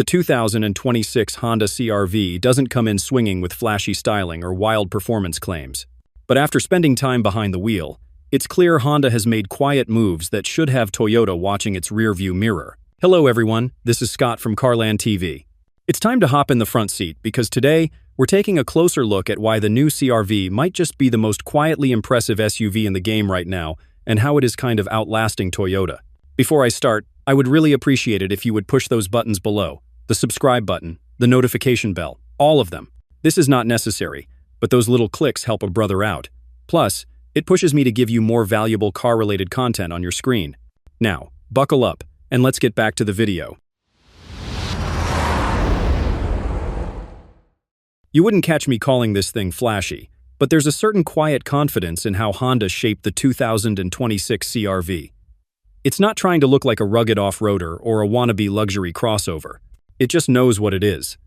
The 2026 Honda CR-V doesn't come in swinging with flashy styling or wild performance claims. But after spending time behind the wheel, it's clear Honda has made quiet moves that should have Toyota watching its rearview mirror. Hello everyone, this is Scott from CarlandTV. It's time to hop in the front seat because today we're taking a closer look at why the new CR-V might just be the most quietly impressive SUV in the game right now and how it is kind of outlasting Toyota. Before I start, I would really appreciate it if you would push those buttons below. The subscribe button, the notification bell, all of them. This is not necessary, but those little clicks help a brother out. Plus, it pushes me to give you more valuable car-related content on your screen. Now, buckle up, and let's get back to the video. You wouldn't catch me calling this thing flashy, but there's a certain quiet confidence in how Honda shaped the 2026 CR-V. It's not trying to look like a rugged off-roader or a wannabe luxury crossover. It just knows what it is.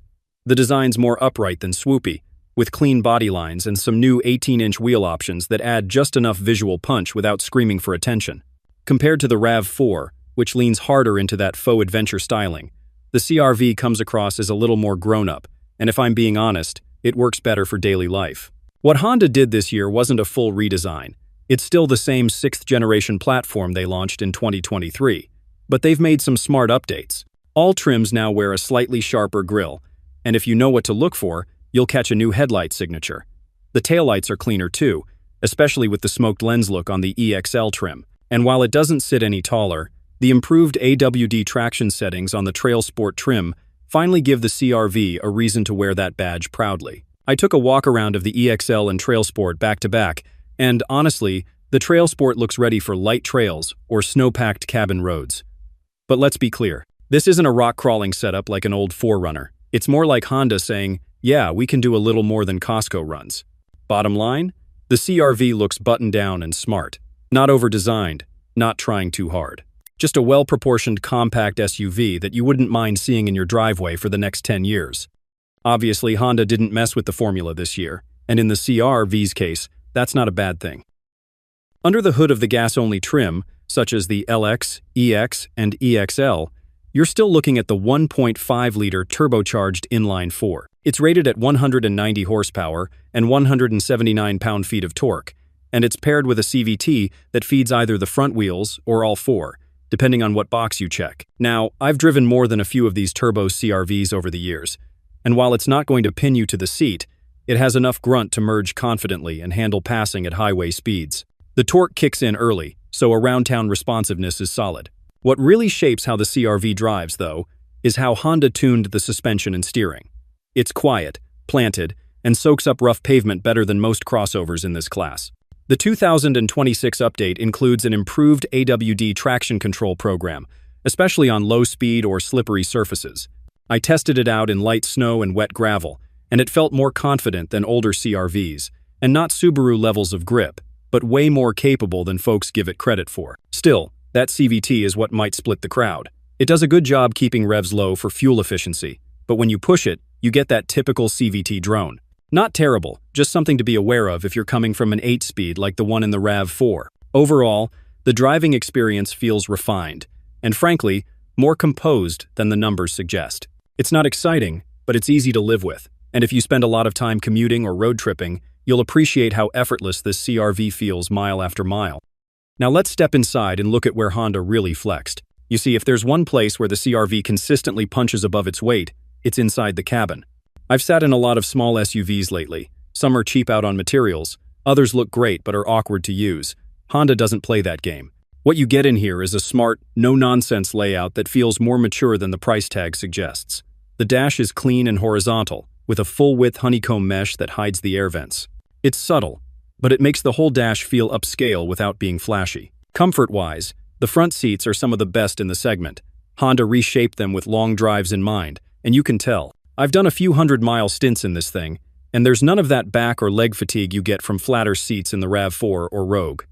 The design's more upright than swoopy, with clean body lines and some new 18-inch wheel options that add just enough visual punch without screaming for attention. Compared to the RAV4, which leans harder into that faux adventure styling, the CR-V comes across as a little more grown-up, and if I'm being honest, it works better for daily life. What Honda did this year wasn't a full redesign. It's still the same 6th-generation platform they launched in 2023, but they've made some smart updates. All trims now wear a slightly sharper grille, and if you know what to look for, you'll catch a new headlight signature. The taillights are cleaner too, especially with the smoked lens look on the EXL trim. And while it doesn't sit any taller, the improved AWD traction settings on the Trail Sport trim finally give the CR-V a reason to wear that badge proudly. I took a walk around of the EXL and Trail Sport back to back, and honestly, the Trail Sport looks ready for light trails or snow-packed cabin roads. But let's be clear, this isn't a rock-crawling setup like an old 4Runner. It's more like Honda saying, yeah, we can do a little more than Costco runs. Bottom line, the CR-V looks buttoned down and smart. Not over-designed, not trying too hard. Just a well-proportioned compact SUV that you wouldn't mind seeing in your driveway for the next 10 years. Obviously, Honda didn't mess with the formula this year, and in the CR-V's case, that's not a bad thing. Under the hood of the gas-only trim, such as the LX, EX, and EXL, you're still looking at the 1.5-liter turbocharged inline-4. It's rated at 190 horsepower and 179 pound-feet of torque, and it's paired with a CVT that feeds either the front wheels or all four, depending on what box you check. Now, I've driven more than a few of these turbo CR-Vs over the years, and while it's not going to pin you to the seat, it has enough grunt to merge confidently and handle passing at highway speeds. The torque kicks in early, so around-town responsiveness is solid. What really shapes how the CR-V drives, though, is how Honda tuned the suspension and steering. It's quiet, planted, and soaks up rough pavement better than most crossovers in this class. The 2026 update includes an improved AWD traction control program, especially on low-speed or slippery surfaces. I tested it out in light snow and wet gravel, and it felt more confident than older CR-Vs, and not Subaru levels of grip, but way more capable than folks give it credit for. Still, that CVT is what might split the crowd. It does a good job keeping revs low for fuel efficiency, but when you push it, you get that typical CVT drone. Not terrible, just something to be aware of if you're coming from an 8-speed like the one in the RAV4. Overall, the driving experience feels refined, and frankly, more composed than the numbers suggest. It's not exciting, but it's easy to live with, and if you spend a lot of time commuting or road tripping, you'll appreciate how effortless this CR-V feels mile after mile. Now let's step inside and look at where Honda really flexed. You see, if there's one place where the CR-V consistently punches above its weight, it's inside the cabin. I've sat in a lot of small SUVs lately. Some are cheap out on materials, others look great but are awkward to use. Honda doesn't play that game. What you get in here is a smart, no-nonsense layout that feels more mature than the price tag suggests. The dash is clean and horizontal, with a full-width honeycomb mesh that hides the air vents. It's subtle, but it makes the whole dash feel upscale without being flashy. Comfort-wise, the front seats are some of the best in the segment. Honda reshaped them with long drives in mind, and you can tell. I've done a few 100-mile stints in this thing, and there's none of that back or leg fatigue you get from flatter seats in the RAV4 or Rogue.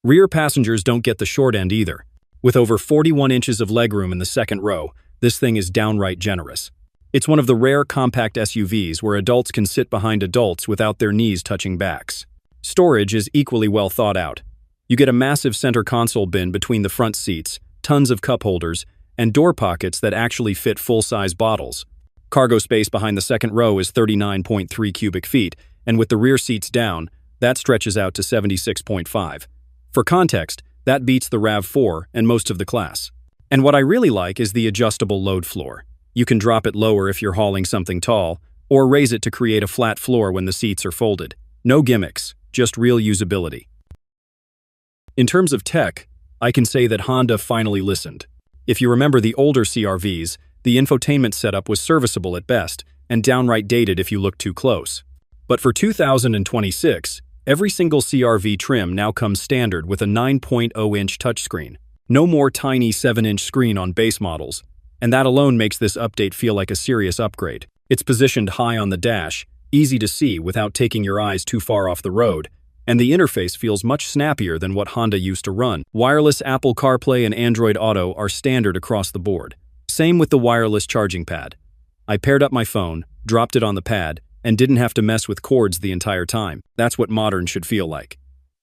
Rear passengers don't get the short end either. With over 41 inches of legroom in the second row, this thing is downright generous. It's one of the rare compact SUVs where adults can sit behind adults without their knees touching backs. Storage is equally well thought out. You get a massive center console bin between the front seats, tons of cup holders, and door pockets that actually fit full-size bottles. Cargo space behind the second row is 39.3 cubic feet, and with the rear seats down, that stretches out to 76.5. For context, that beats the RAV4 and most of the class. And what I really like is the adjustable load floor. You can drop it lower if you're hauling something tall, or raise it to create a flat floor when the seats are folded. No gimmicks, just real usability. In terms of tech, I can say that Honda finally listened. If you remember the older CR-Vs, the infotainment setup was serviceable at best, and downright dated if you looked too close. But for 2026, every single CR-V trim now comes standard with a 9.0-inch touchscreen. No more tiny 7-inch screen on base models, and that alone makes this update feel like a serious upgrade. It's positioned high on the dash, easy to see without taking your eyes too far off the road, and the interface feels much snappier than what Honda used to run. Wireless Apple CarPlay and Android Auto are standard across the board. Same with the wireless charging pad. I paired up my phone, dropped it on the pad, and didn't have to mess with cords the entire time. That's what modern should feel like.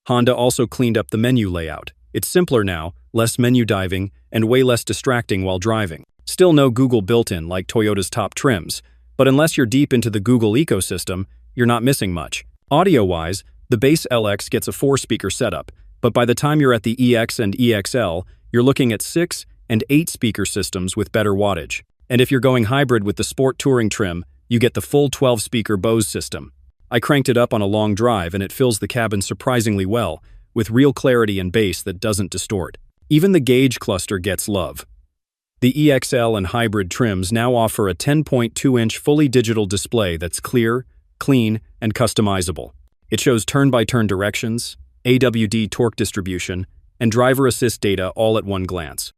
Honda also cleaned up the menu layout. It's simpler now, less menu diving, and way less distracting while driving. Still no Google built-in like Toyota's top trims, but unless you're deep into the Google ecosystem, you're not missing much. Audio-wise, the base LX gets a 4-speaker setup, but by the time you're at the EX and EXL, you're looking at 6 and 8-speaker systems with better wattage. And if you're going hybrid with the Sport Touring trim, you get the full 12-speaker Bose system. I cranked it up on a long drive and it fills the cabin surprisingly well, with real clarity and bass that doesn't distort. Even the gauge cluster gets love. The EXL and hybrid trims now offer a 10.2-inch fully digital display that's clear, clean, and customizable. It shows turn-by-turn directions, AWD torque distribution, and driver assist data all at one glance.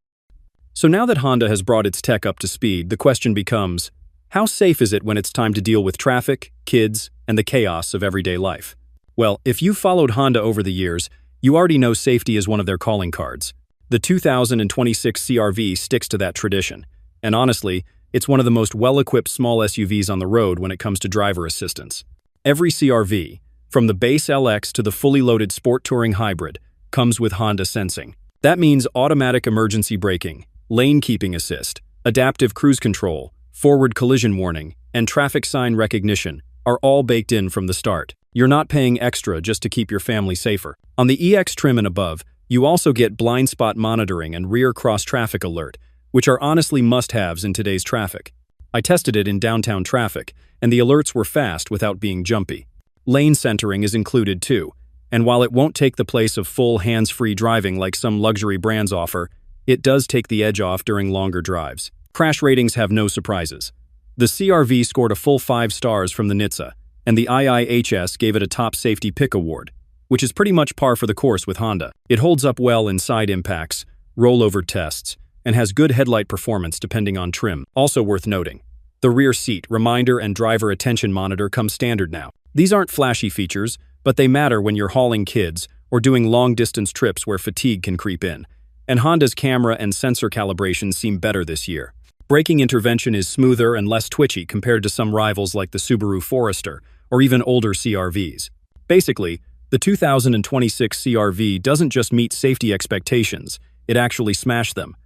So now that Honda has brought its tech up to speed, the question becomes, how safe is it when it's time to deal with traffic, kids, and the chaos of everyday life? Well, if you've followed Honda over the years, you already know safety is one of their calling cards. The 2026 CR-V sticks to that tradition, and honestly, it's one of the most well-equipped small SUVs on the road when it comes to driver assistance. Every CR-V, from the base LX to the fully loaded Sport Touring Hybrid, comes with Honda sensing. That means automatic emergency braking, lane keeping assist, adaptive cruise control, forward collision warning, and traffic sign recognition are all baked in from the start. You're not paying extra just to keep your family safer. On the EX trim and above, you also get blind spot monitoring and rear cross-traffic alert, which are honestly must-haves in today's traffic. I tested it in downtown traffic, and the alerts were fast without being jumpy. Lane centering is included too, and while it won't take the place of full hands-free driving like some luxury brands offer, it does take the edge off during longer drives. Crash ratings have no surprises. The CR-V scored a full 5 stars from the NHTSA, and the IIHS gave it a Top Safety Pick Award, which is pretty much par for the course with Honda. It holds up well in side impacts, rollover tests, and has good headlight performance depending on trim. Also worth noting, the rear seat, reminder, and driver attention monitor come standard now. These aren't flashy features, but they matter when you're hauling kids or doing long-distance trips where fatigue can creep in. And Honda's camera and sensor calibrations seem better this year. Braking intervention is smoother and less twitchy compared to some rivals like the Subaru Forester or even older CR-Vs. Basically, the 2026 CR-V doesn't just meet safety expectations, it actually smashed them.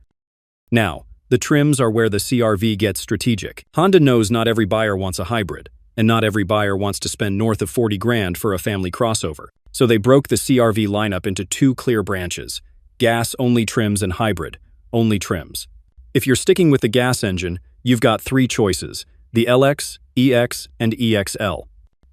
Now, the trims are where the CR-V gets strategic. Honda knows not every buyer wants a hybrid, and not every buyer wants to spend north of 40 grand for a family crossover. So they broke the CR-V lineup into 2 clear branches: gas-only trims and hybrid-only trims. If you're sticking with the gas engine, you've got 3 choices: the LX, EX, and EXL.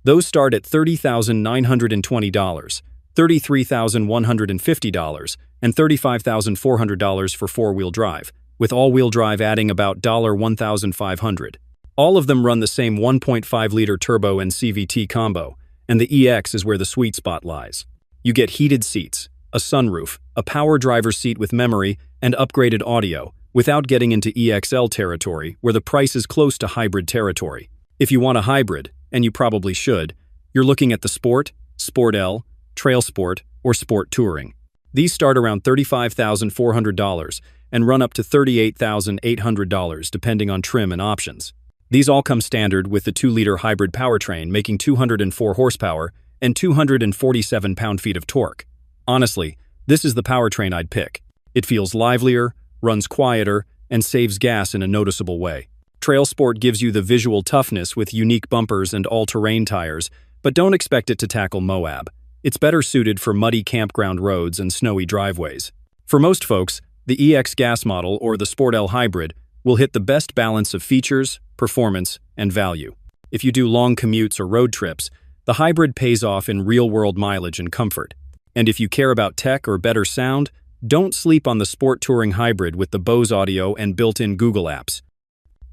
Those start at $30,920, $33,150, and $35,400 for 4-wheel drive, with all-wheel drive adding about $1,500. All of them run the same 1.5-liter turbo and CVT combo, and the EX is where the sweet spot lies. You get heated seats, a sunroof, a power driver's seat with memory, and upgraded audio, without getting into EXL territory, where the price is close to hybrid territory. If you want a hybrid, and you probably should, you're looking at the Sport, Sport L, Trail Sport, or Sport Touring. These start around $35,400 and run up to $38,800 depending on trim and options. These all come standard with the 2-liter hybrid powertrain making 204 horsepower and 247 pound-feet of torque. Honestly, this is the powertrain I'd pick. It feels livelier, runs quieter, and saves gas in a noticeable way. Trail Sport gives you the visual toughness with unique bumpers and all-terrain tires, but don't expect it to tackle Moab. It's better suited for muddy campground roads and snowy driveways. For most folks, the EX gas model or the Sport L Hybrid will hit the best balance of features, performance, and value. If you do long commutes or road trips, the hybrid pays off in real-world mileage and comfort. And if you care about tech or better sound, don't sleep on the Sport Touring Hybrid with the Bose audio and built-in Google apps.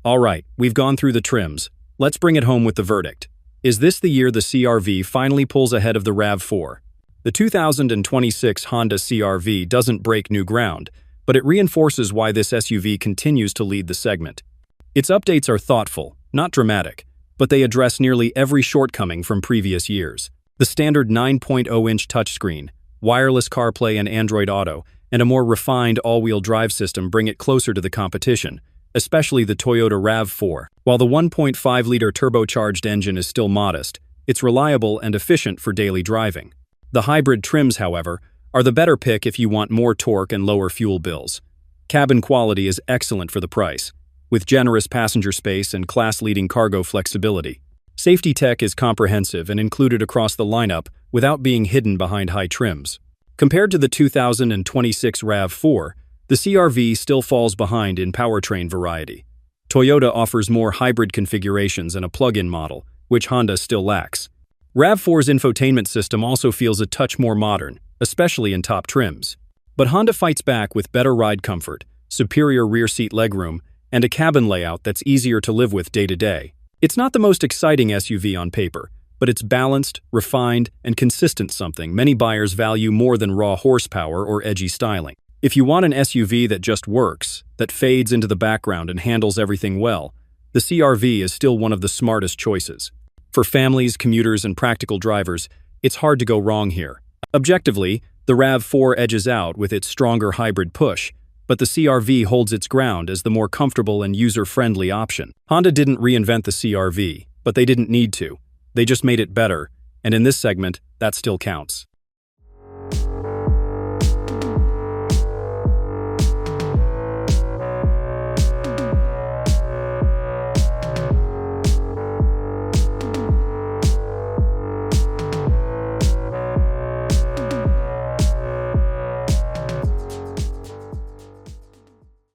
All right, we've gone through the trims. Let's bring it home with the verdict. Is this the year the CR-V finally pulls ahead of the RAV4? The 2026 Honda CR-V doesn't break new ground, but it reinforces why this SUV continues to lead the segment. Its updates are thoughtful, not dramatic, but they address nearly every shortcoming from previous years. The standard 9.0-inch touchscreen, wireless CarPlay and Android Auto, and a more refined all-wheel drive system bring it closer to the competition, especially the Toyota RAV4. While the 1.5-liter turbocharged engine is still modest, it's reliable and efficient for daily driving. The hybrid trims, however, are the better pick if you want more torque and lower fuel bills. Cabin quality is excellent for the price, with generous passenger space and class-leading cargo flexibility. Safety tech is comprehensive and included across the lineup without being hidden behind high trims. Compared to the 2026 RAV4, the CR-V still falls behind in powertrain variety. Toyota offers more hybrid configurations and a plug-in model, which Honda still lacks. RAV4's infotainment system also feels a touch more modern, especially in top trims. But Honda fights back with better ride comfort, superior rear seat legroom, and a cabin layout that's easier to live with day to day. It's not the most exciting SUV on paper, but it's balanced, refined, and consistent, something many buyers value more than raw horsepower or edgy styling. If you want an SUV that just works, that fades into the background and handles everything well, the CR-V is still one of the smartest choices. For families, commuters, and practical drivers, it's hard to go wrong here. Objectively, the RAV4 edges out with its stronger hybrid push, but the CR-V holds its ground as the more comfortable and user-friendly option. Honda didn't reinvent the CR-V, but they didn't need to. They just made it better, and in this segment, that still counts.